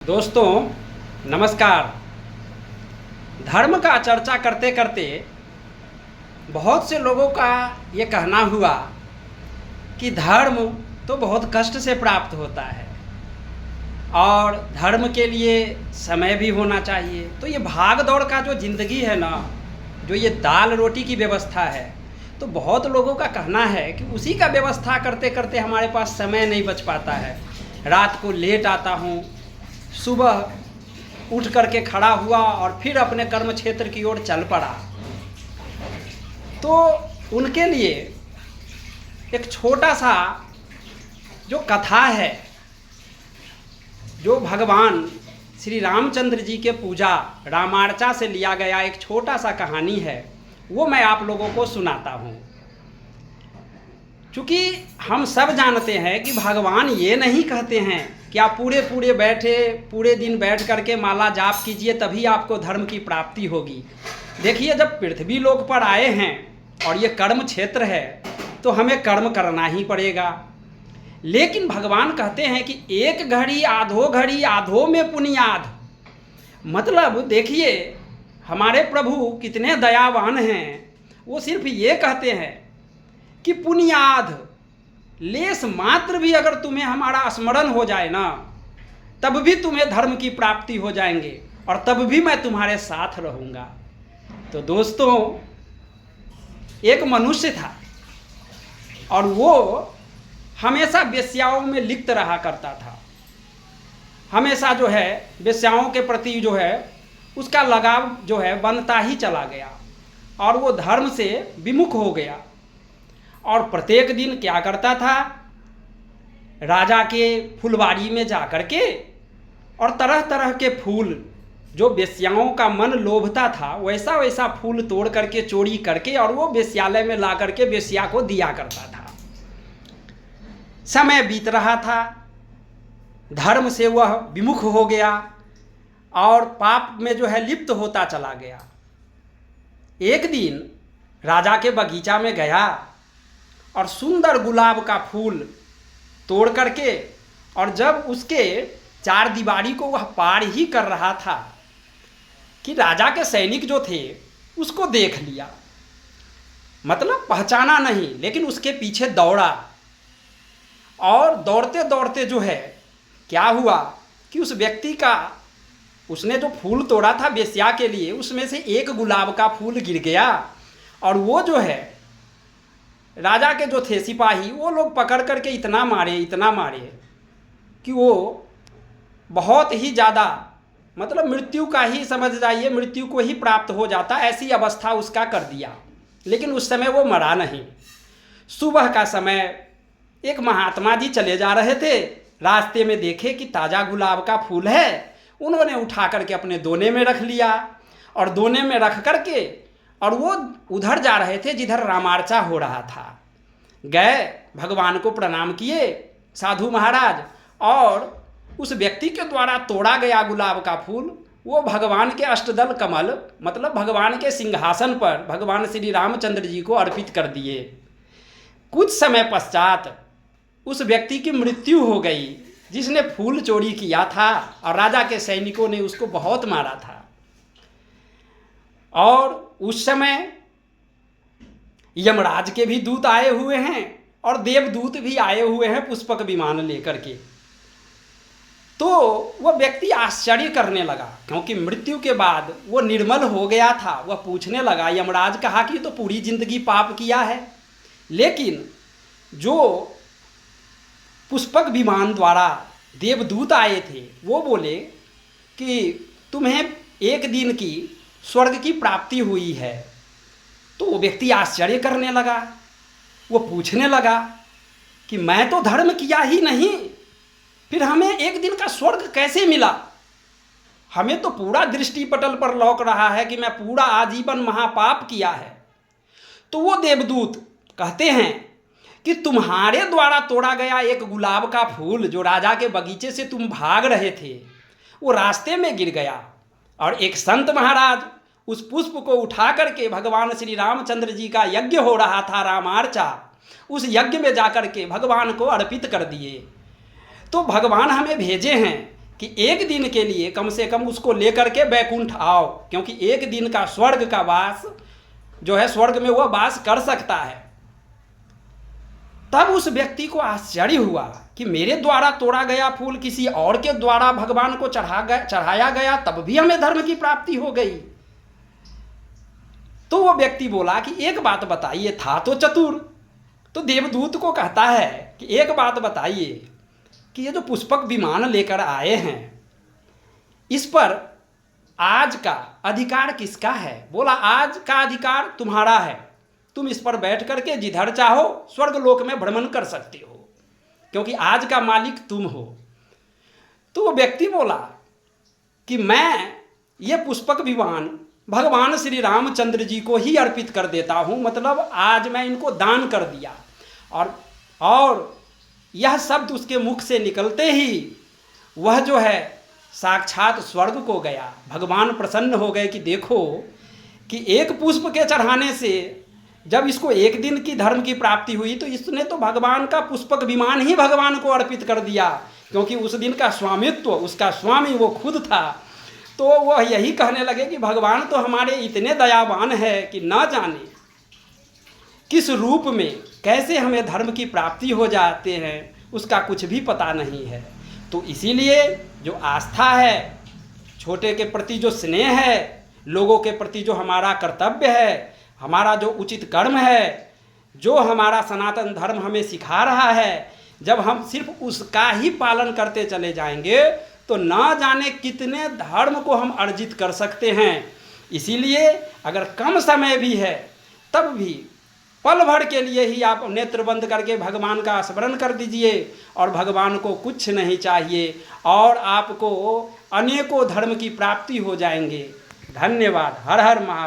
दोस्तों नमस्कार। धर्म का चर्चा करते करते बहुत से लोगों का ये कहना हुआ कि धर्म तो बहुत कष्ट से प्राप्त होता है और धर्म के लिए समय भी होना चाहिए। तो ये भाग दौड़ का जो ज़िंदगी है ना, जो ये दाल रोटी की व्यवस्था है, तो बहुत लोगों का कहना है कि उसी का व्यवस्था करते करते हमारे पास समय नहीं बच पाता है। रात को लेट आता हूँ, सुबह उठ करके खड़ा हुआ और फिर अपने कर्म क्षेत्र की ओर चल पड़ा। तो उनके लिए एक छोटा सा जो कथा है, जो भगवान श्री रामचंद्र जी के पूजा रामार्चा से लिया गया एक छोटा सा कहानी है, वो मैं आप लोगों को सुनाता हूँ। चूँकि हम सब जानते हैं कि भगवान ये नहीं कहते हैं कि आप पूरे दिन बैठ करके माला जाप कीजिए तभी आपको धर्म की प्राप्ति होगी। देखिए, जब पृथ्वी लोक पर आए हैं और ये कर्म क्षेत्र है तो हमें कर्म करना ही पड़ेगा। लेकिन भगवान कहते हैं कि एक घड़ी आधो में पुनियाद। मतलब देखिए, हमारे प्रभु कितने दयावान हैं। वो सिर्फ ये कहते हैं कि पुनियाद, लेस मात्र भी अगर तुम्हें हमारा स्मरण हो जाए ना, तब भी तुम्हें धर्म की प्राप्ति हो जाएंगे और तब भी मैं तुम्हारे साथ रहूँगा। तो दोस्तों, एक मनुष्य था और वो हमेशा वेश्याओं में लिप्त रहा करता था। हमेशा जो है वेश्याओं के प्रति जो है उसका लगाव जो है बनता ही चला गया और वो धर्म से विमुख हो गया। और प्रत्येक दिन क्या करता था, राजा के फुलवाड़ी में जा कर के और तरह तरह के फूल, जो वेश्याओं का मन लोभता था, वैसा वैसा फूल तोड़ करके चोरी करके और वो वेश्यालय में ला करके वेश्या को दिया करता था। समय बीत रहा था, धर्म से वह विमुख हो गया और पाप में जो है लिप्त होता चला गया। एक दिन राजा के बगीचा में गया और सुंदर गुलाब का फूल तोड़ करके, और जब उसके चार दीवारी को वह पार ही कर रहा था कि राजा के सैनिक जो थे उसको देख लिया। मतलब पहचाना नहीं, लेकिन उसके पीछे दौड़ा और दौड़ते दौड़ते जो है क्या हुआ कि उस व्यक्ति का, उसने जो फूल तोड़ा था वेश्या के लिए, उसमें से एक गुलाब का फूल गिर गया और वो जो है राजा के जो थे सिपाही, वो लोग पकड़ करके इतना मारे कि वो बहुत ही ज़्यादा, मतलब मृत्यु का ही समझ जाइए, मृत्यु को ही प्राप्त हो जाता, ऐसी अवस्था उसका कर दिया। लेकिन उस समय वो मरा नहीं। सुबह का समय एक महात्मा जी चले जा रहे थे, रास्ते में देखे कि ताज़ा गुलाब का फूल है, उन्होंने उठा करके अपने दोने में रख लिया और दोने में रख करके और वो उधर जा रहे थे जिधर रामार्चा हो रहा था। गए, भगवान को प्रणाम किए साधु महाराज, और उस व्यक्ति के द्वारा तोड़ा गया गुलाब का फूल वो भगवान के अष्टदल कमल, मतलब भगवान के सिंहासन पर भगवान श्री रामचंद्र जी को अर्पित कर दिए। कुछ समय पश्चात उस व्यक्ति की मृत्यु हो गई जिसने फूल चोरी किया था, और राजा के सैनिकों ने उसको बहुत मारा था। और उस समय यमराज के भी दूत आए हुए हैं और देवदूत भी आए हुए हैं पुष्पक विमान लेकर के। तो वह व्यक्ति आश्चर्य करने लगा, क्योंकि मृत्यु के बाद वो निर्मल हो गया था। वह पूछने लगा, यमराज कहा कि तो पूरी जिंदगी पाप किया है, लेकिन जो पुष्पक विमान द्वारा देवदूत आए थे वो बोले कि तुम्हें एक दिन की स्वर्ग की प्राप्ति हुई है। तो वो व्यक्ति आश्चर्य करने लगा, वो पूछने लगा कि मैं तो धर्म किया ही नहीं, फिर हमें एक दिन का स्वर्ग कैसे मिला? हमें तो पूरा दृष्टिपटल पर लौक रहा है कि मैं पूरा आजीवन महापाप किया है। तो वो देवदूत कहते हैं कि तुम्हारे द्वारा तोड़ा गया एक गुलाब का फूल जो राजा के बगीचे से तुम भाग रहे थे, वो रास्ते में गिर गया और एक संत महाराज उस पुष्प को उठा करके, भगवान श्री रामचंद्र जी का यज्ञ हो रहा था रामार्चा, उस यज्ञ में जाकर के भगवान को अर्पित कर दिए। तो भगवान हमें भेजे हैं कि एक दिन के लिए कम से कम उसको लेकर के बैकुंठ आओ, क्योंकि एक दिन का स्वर्ग का वास जो है, स्वर्ग में वह वास कर सकता है। तब उस व्यक्ति को आश्चर्य हुआ कि मेरे द्वारा तोड़ा गया फूल किसी और के द्वारा भगवान को चढ़ाया गया, तब भी हमें धर्म की प्राप्ति हो गई। तो वो व्यक्ति बोला कि एक बात बताइए, था तो चतुर। तो देवदूत को कहता है कि एक बात बताइए कि ये जो पुष्पक विमान लेकर आए हैं, इस पर आज का अधिकार किसका है? बोला आज का अधिकार तुम्हारा है, तुम इस पर बैठ करके जिधर चाहो स्वर्गलोक में भ्रमण कर सकते हो, क्योंकि आज का मालिक तुम हो। तो वो व्यक्ति बोला कि मैं ये पुष्पक विमान भगवान श्री रामचंद्र जी को ही अर्पित कर देता हूँ, मतलब आज मैं इनको दान कर दिया। और यह शब्द उसके मुख से निकलते ही वह जो है साक्षात स्वर्ग को गया। भगवान प्रसन्न हो गए कि देखो कि एक पुष्प के चढ़ाने से जब इसको एक दिन की धर्म की प्राप्ति हुई, तो इसने तो भगवान का पुष्पक विमान ही भगवान को अर्पित कर दिया, क्योंकि उस दिन का स्वामित्व उसका स्वामी वो खुद था। तो वह यही कहने लगे कि भगवान तो हमारे इतने दयावान है कि न जाने किस रूप में कैसे हमें धर्म की प्राप्ति हो जाते हैं, उसका कुछ भी पता नहीं है। तो इसीलिए जो आस्था है, छोटे के प्रति जो स्नेह है, लोगों के प्रति जो हमारा कर्तव्य है, हमारा जो उचित कर्म है, जो हमारा सनातन धर्म हमें सिखा रहा है, जब हम सिर्फ उसका ही पालन करते चले जाएंगे तो ना जाने कितने धर्म को हम अर्जित कर सकते हैं। इसीलिए अगर कम समय भी है तब भी पल भर के लिए ही आप नेत्र बंद करके भगवान का स्मरण कर दीजिए, और भगवान को कुछ नहीं चाहिए और आपको अनेकों धर्म की प्राप्ति हो जाएंगे। धन्यवाद। हर हर महादेव।